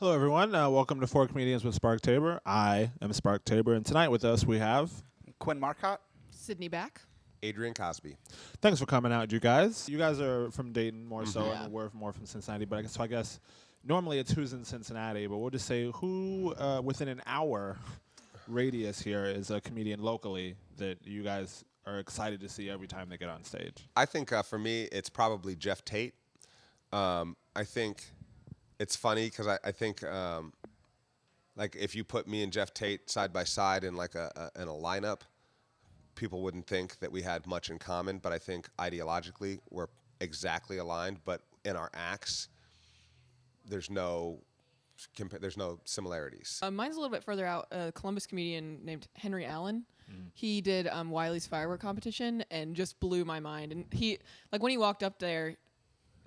Hello, everyone. Welcome to Four Comedians with Spark Tabor. I am Spark Tabor, and tonight with us we have. Quinn Marcotte. Sydney back. Adrian Cosby. Thanks for coming out, you guys. You guys are from Dayton more so, Yeah. and we're more from Cincinnati. But I guess normally it's who's in Cincinnati, but we'll just say who within an hour radius here is a comedian locally that you guys are excited to see every time they get on stage. I think for me, it's probably Jeff Tate. I think it's funny because I think like if you put me and Jeff Tate side by side in like in a lineup, people wouldn't think that we had much in common. But I think ideologically we're exactly aligned. But in our acts, there's no similarities. Mine's a little bit further out. A Columbus comedian named Henry Allen. He did Wiley's firework competition and just blew my mind. And when he walked up there,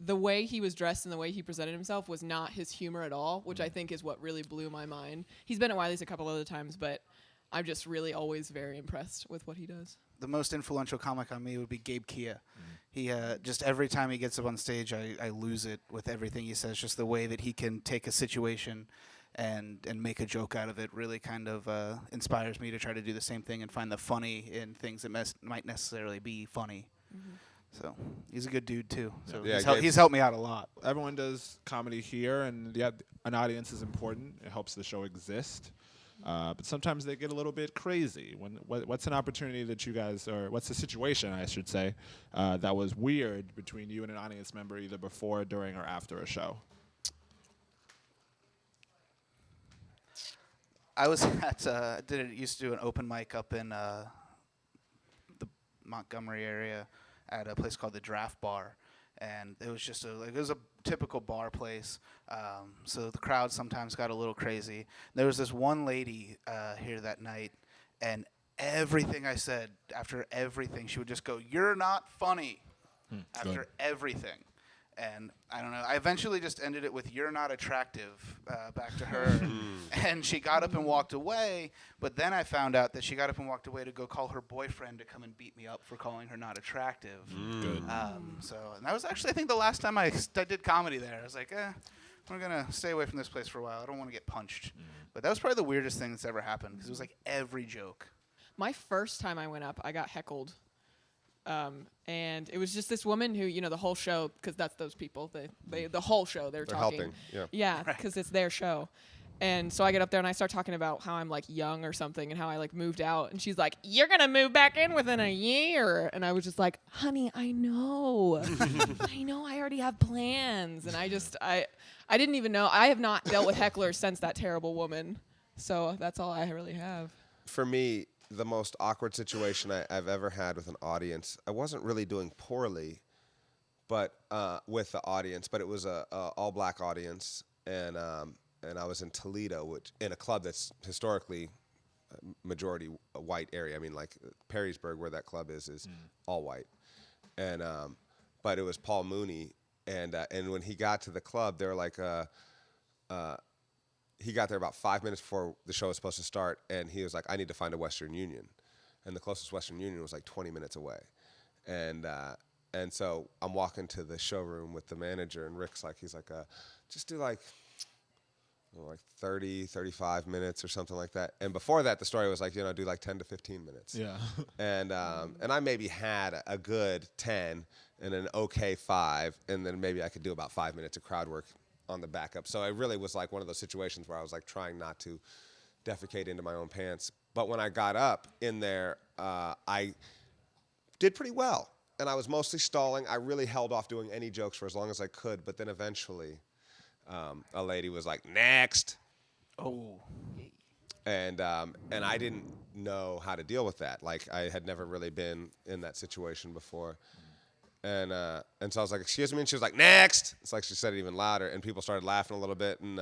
the way he was dressed and the way he presented himself was not his humor at all, which I think is what really blew my mind. He's been at Wiley's a couple other times, but I'm just really always very impressed with what he does. The most influential comic on me would be Gabe Kia. He just every time he gets up on stage, I lose it with everything he says. Just the way that he can take a situation and make a joke out of it really kind of inspires me to try to do the same thing and find the funny in things that might necessarily be funny. Mm-hmm. So he's a good dude too. So Yeah, he's helped me out a lot. Everyone does comedy here, and an audience is important. It helps the show exist. But sometimes they get a little bit crazy. What's an opportunity that you guys, or what's the situation, I should say, that was weird between you and an audience member either before, during, or after a show? I was at used to do an open mic up in the Montgomery area at a place called the Draft Bar, and it was just it was a typical bar place. So the crowd sometimes got a little crazy. There was this one lady here that night, and everything I said, after everything, she would just go, "You're not funny," after everything. And I don't know. I eventually just ended it with "You're not attractive" back to her, and she got up and walked away. But then I found out that she got up and walked away to go call her boyfriend to come and beat me up for calling her not attractive. Good. And that was actually, I think, the last time I did comedy there. I was like, we're gonna stay away from this place for a while. I don't want to get punched. But that was probably the weirdest thing that's ever happened because it was like every joke. My first time I went up, I got heckled. And it was just this woman who, the whole show, because that's those people, the whole show, they're talking. Helping, yeah. Yeah, because it's their show. And so I get up there and I start talking about how I'm like young or something and how I like moved out. And she's like, "You're going to move back in within a year." And I was just like, "Honey, I know. I know I already have plans." And I didn't even know. I have not dealt with hecklers since that terrible woman. So that's all I really have. For me, the most awkward situation I've ever had with an audience, I wasn't really doing poorly, but with the audience, but it was a all-black audience, and I was in Toledo, which in a club that's historically majority white area. I mean, like Perrysburg, where that club is all white, and but it was Paul Mooney, and when he got to the club, they were like, he got there about 5 minutes before the show was supposed to start, and he was like, "I need to find a Western Union," and the closest Western Union was like 20 minutes away, and so I'm walking to the showroom with the manager, and Rick's like, he's like, "Just do like 30, 35 minutes or something like that." And before that, the story was like, do like 10 to 15 minutes. Yeah. And I maybe had a good 10 and an okay 5, and then maybe I could do about 5 minutes of crowd work on the backup. So it really was like one of those situations where I was like trying not to defecate into my own pants. But when I got up in there, I did pretty well. And I was mostly stalling. I really held off doing any jokes for as long as I could. But then eventually a lady was like, "Next." Oh. And I didn't know how to deal with that. Like, I had never really been in that situation before. And so I was like, "Excuse me," and she was like, "Next." It's like she said it even louder, and people started laughing a little bit, and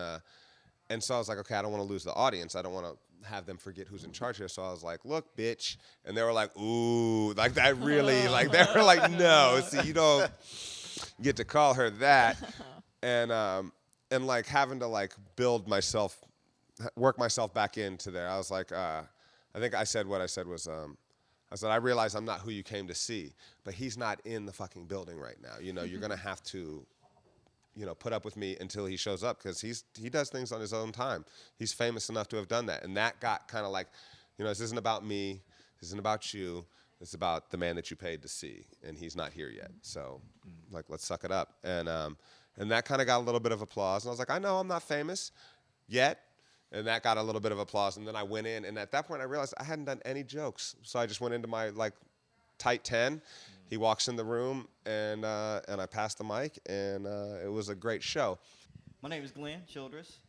so I was like, okay, I don't want to lose the audience. I don't want to have them forget who's in charge here. So I was like, "Look, bitch," and they were like, "Ooh," like that really, like they were like, "No, see, you don't get to call her that," and like having to like work myself back into there. I was like, I think I said what I said was. I said, "I realize I'm not who you came to see, but he's not in the fucking building right now. You're going to have to put up with me until he shows up, because he does things on his own time. He's famous enough to have done that, and that got kind of like, this isn't about me, this isn't about you, it's about the man that you paid to see, and he's not here yet. So, like, let's suck it up. And that kind of got a little bit of applause, and I was like, I know I'm not famous yet. And that got a little bit of applause, and then I went in, and at that point I realized I hadn't done any jokes, so I just went into my tight 10. He walks in the room, and I passed the mic, and it was a great show. My name is Glenn Childress,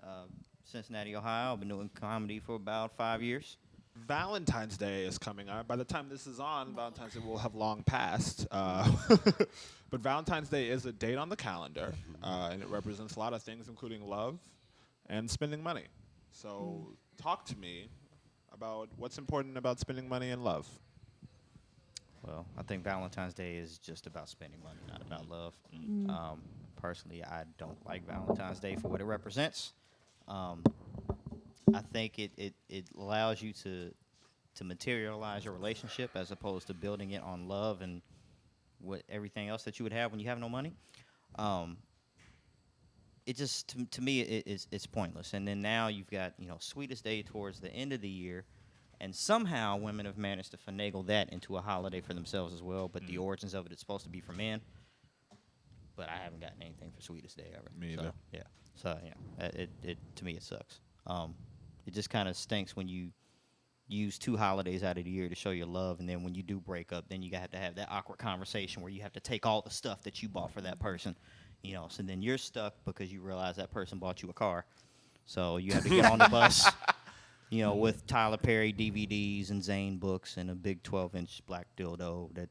Cincinnati, Ohio. I've been doing comedy for about 5 years. Valentine's Day is coming up. By the time this is on, Valentine's Day will have long passed. But Valentine's Day is a date on the calendar, and it represents a lot of things, including love and spending money. So talk to me about what's important about spending money and love. Well, I think Valentine's Day is just about spending money, not about love. Personally, I don't like Valentine's Day for what it represents. I think it allows you to materialize your relationship as opposed to building it on love and everything else that you would have when you have no money. It just, to me, it's pointless. And then now you've got, Sweetest Day towards the end of the year, and somehow women have managed to finagle that into a holiday for themselves as well. But the origins of it's supposed to be for men. But I haven't gotten anything for Sweetest Day ever. Me either. So it to me it sucks. It just kind of stinks when you use 2 holidays out of the year to show your love, and then when you do break up, then you have to have that awkward conversation where you have to take all the stuff that you bought for that person. So then you're stuck because you realize that person bought you a car. So you have to get on the bus, with Tyler Perry DVDs and Zane books and a big 12-inch black dildo that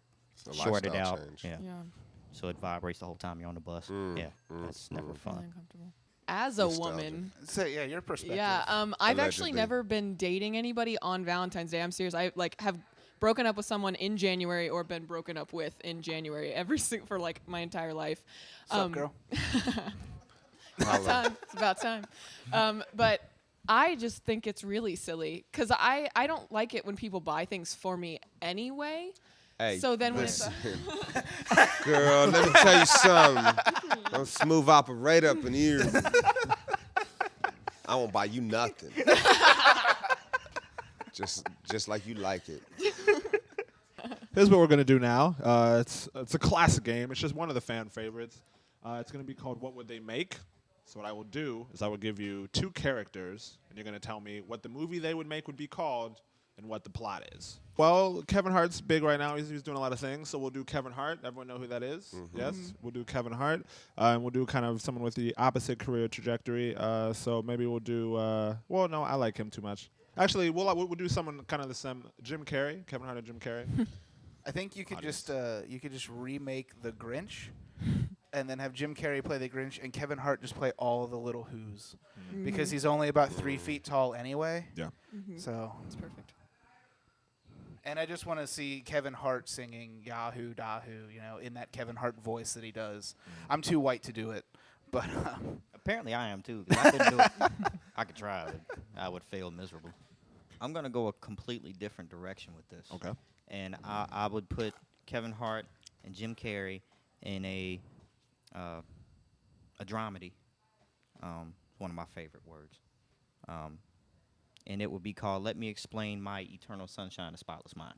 shorted out. Change. Yeah. So it vibrates the whole time you're on the bus. That's never Really fun. uncomfortable. As a woman, So your perspective. yeah, I've actually Allegedly. never been dating anybody on Valentine's Day. I'm serious. I have broken up with someone in January or been broken up with in January for my entire life. Sup, girl? It's about time. But I just think it's really silly because I don't like it when people buy things for me anyway. Hey, So then when it's listen. Girl, let me tell you something. I'm smooth operator up in here. I won't buy you nothing. Just like you like it. Here's what we're going to do now. It's a classic game. It's just one of the fan favorites. It's going to be called What Would They Make? So what I will do is I will give you 2 characters, and you're going to tell me what the movie they would make would be called and what the plot is. Well, Kevin Hart's big right now. He's doing a lot of things. So we'll do Kevin Hart. Everyone know who that is? Yes? We'll do Kevin Hart. And we'll do kind of someone with the opposite career trajectory. So maybe we'll do, well, no, I like him too much. Actually, we'll do someone kind of the same. Jim Carrey. Kevin Hart and Jim Carrey. I think you could Audience. just remake The Grinch, and then have Jim Carrey play the Grinch and Kevin Hart just play all the little Who's, because he's only about 3 feet tall anyway. Yeah. So, it's perfect. and I just want to see Kevin Hart singing Yahoo Dahoo, in that Kevin Hart voice that he does. I'm too white to do it, but Apparently I am too, 'cause I couldn't do it. I could try, but I would fail miserably. I'm going to go a completely different direction with this. Okay. And I would put Kevin Hart and Jim Carrey in a dramedy. One of my favorite words. And it would be called Let Me Explain My Eternal Sunshine of Spotless Mind.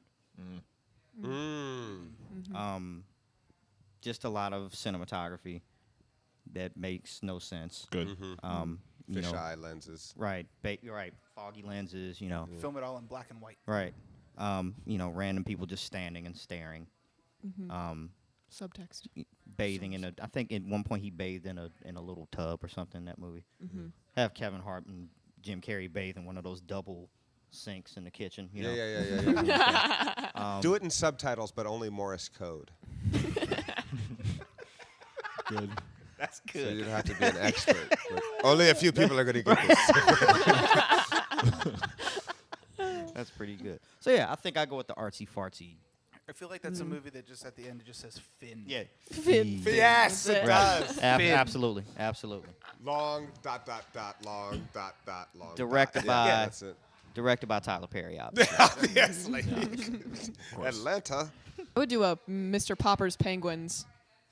Just a lot of cinematography that makes no sense. Good. Fisheye lenses. Right, right, foggy lenses, film it all in black and white. right. Random people just standing and staring. Subtext. Bathing in I think at one point he bathed in a little tub or something in that movie. Have Kevin Hart and Jim Carrey bathe in one of those double sinks in the kitchen. You know? Yeah. Do it in subtitles, but only Morse code. Good. That's So good. you'd have to be an expert. But only a few people are going to get this. That's pretty good. So yeah, I think I go with the artsy fartsy. I feel like that's a movie that just at the end it just says Finn. Yeah. Yes, it does. Finn. Absolutely. Long, long, long. Directed dot. by- Yeah, that's it. Directed by Tyler Perry, obviously. Obviously. Atlanta. I would do a Mr. Popper's Penguins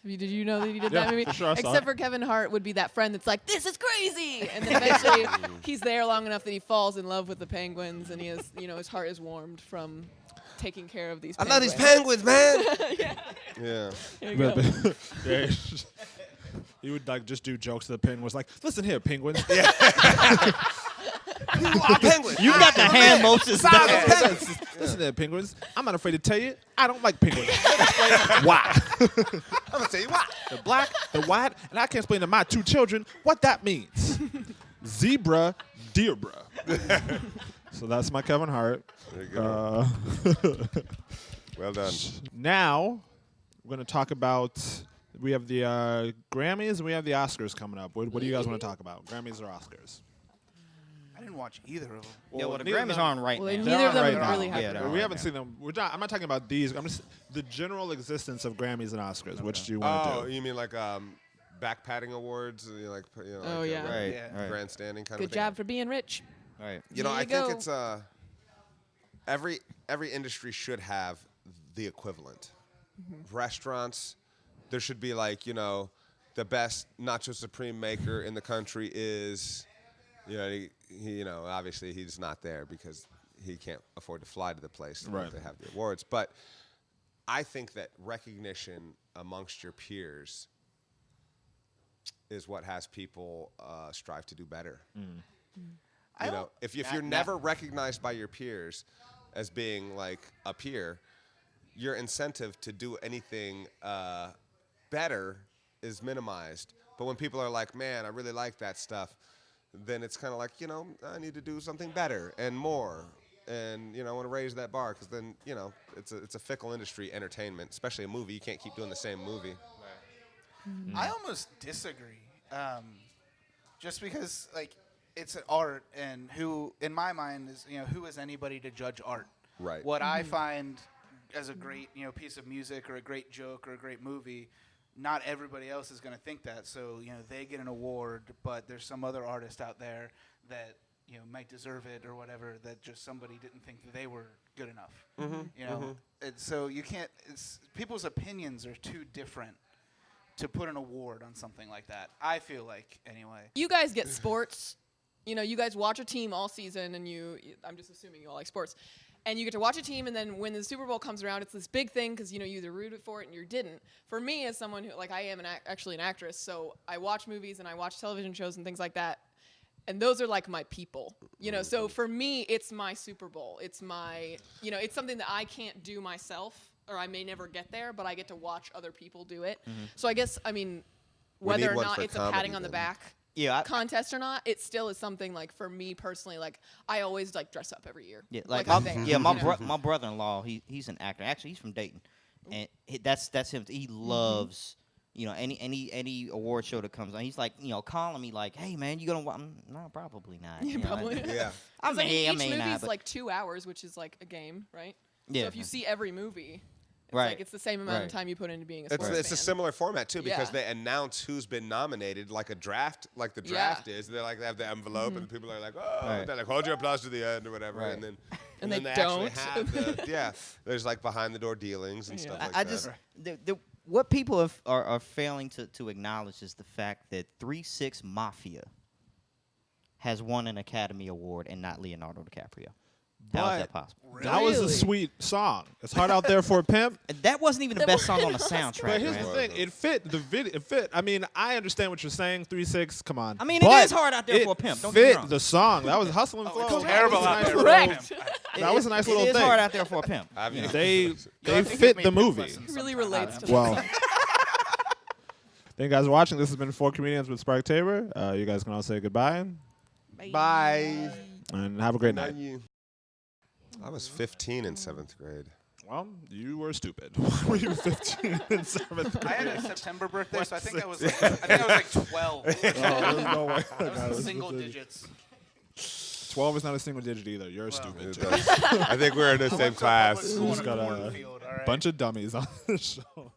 Did you know that he did Yeah, that movie? for sure, I saw Except it. for Kevin Hart would be that friend that's like, this is crazy. And then eventually he's there long enough that he falls in love with the penguins and he has, his heart is warmed from taking care of these I penguins. love these penguins, man. Yeah. Yeah. There you go. Yeah, he would like just do jokes to the penguins, like, "Listen here, penguins." You are penguins. You got the hand motions down. Listen here, penguins. I'm not afraid to tell you, I don't like penguins. Why? I'm gonna tell you why. The black, the white, and I can't explain to my 2 children what that means. Zebra, deer bruh. So that's my Kevin Hart. There you go. Well done. Now, we're going to talk about, we have the Grammys and we have the Oscars coming up. What do you guys want to talk about? Grammys or Oscars? I didn't watch either of them. Yeah, well, the neither of Grammys them- are on right Well, now. neither of them right are now. really Yeah, happening. they're we right haven't now. seen them. I'm not talking about these. I'm just the general existence of Grammys and Oscars. Which do you want to Oh, do? you mean like back patting awards? Like, Oh, like, yeah. Right, Yeah. right, grandstanding kind Good of thing. job for being rich. right. You know, There I you think go. it's every industry should have the equivalent. Restaurants, there should be like, the best nacho supreme maker in the country is, obviously he's not there because he can't afford to fly to the place Right. to have the awards. But I think that recognition amongst your peers is what has people strive to do better. I You don't- know, if that- you're that- never recognized by your peers as being like a peer, your incentive to do anything better is minimized. But when people are like, man, I really like that stuff, then it's kind of like, I need to do something better and more. And, I want to raise that bar because then, it's a fickle industry, entertainment, especially a movie. You can't keep doing the same movie. I almost disagree. Just because, like, it's an art, and who, in my mind, is who is anybody to judge art? Right. What I find as a great piece of music or a great joke or a great movie, not everybody else is going to think that. So they get an award, but there's some other artist out there that might deserve it or whatever, that just somebody didn't think that they were good enough. And so you can't. It's people's opinions are too different to put an award on something like that. I feel like, anyway. You guys get sports. You guys watch a team all season, and I'm just assuming you all like sports. And you get to watch a team, and then when the Super Bowl comes around, it's this big thing because, you either rooted for it and you didn't. For me, as someone who, like, I am actually an actress, so I watch movies and I watch television shows and things like that. And those are like my people, So for me, it's my Super Bowl. It's my, it's something that I can't do myself, or I may never get there, but I get to watch other people do it. So I guess, whether or one not for it's a comedy patting on the then. back Yeah, contest or not, it still is something, like, for me personally, like, I always like dress up every year. yeah, like I'm my, there, yeah, my you know? my brother-in-law, he's an actor. Actually, he's from Dayton, and that's him. He loves any award show that comes on. He's like calling me like, hey man, you gonna watch? No, probably not. Yeah, probably. Yeah. I Because, may, I each may movie's not. But like 2 hours, which is like a game, right? Yeah. So if you see every movie, it's Right. like it's the same amount of Right. time you put into being a It's, sports it's a fan. similar format too because Yeah. they announce who's been nominated, like a draft, like the draft is. They're like they have the envelope, and people are like, oh, Right. they're like, hold your applause to the end or whatever, Right. and then And then they actually don't. have there's like behind the door dealings and stuff like I that. just what people are failing to acknowledge is the fact that 3-6 Mafia has won an Academy Award and not Leonardo DiCaprio. How is that possible? That was a Really? sweet song. It's hard out there for a pimp. That wasn't even the best song on the But soundtrack, here's man. the thing: it fit the video. It fit. I mean, I understand what you're saying. 3-6. Come on. I mean, it But is hard out there it for a pimp, don't get me fit wrong. the song. That was hustle and Oh, flow. it's terrible out there. Correct. That was a nice little It is thing. hard out there for a pimp. I've you know. They You'll they have to give fit me the a pimp movie. lesson Really sometime. relates to Well, thank you guys for watching. This has been 4 Comedians with Spark Tabor. You guys can all say goodbye Bye. and have a great night. I was 15 in 7th grade. Well, you were stupid. Were you 15 in 7th grade? I had a September birthday, so I think I was like 12. Oh, there's no way. That was single digits. 12 is not a single digit either. You're stupid. too. I think we're in the same class. Going to got a cornfield, all right? Bunch of dummies on the show.